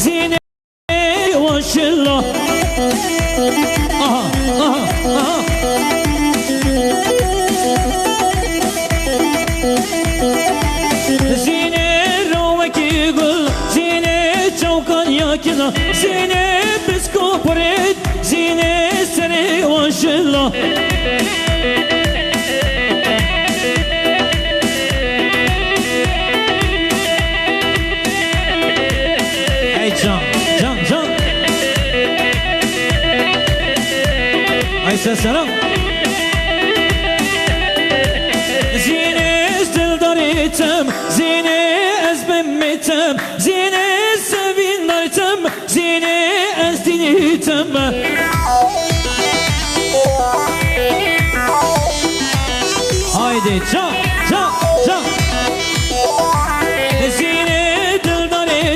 زينة وشلة زينة روك يقول زينة جوكان ياكنا زينة بسكو بريد زينة سنة وشلة سلام زينة ازدلداريتم زينة ازبميتم زينة سبين داريتم زينة ازدينيتم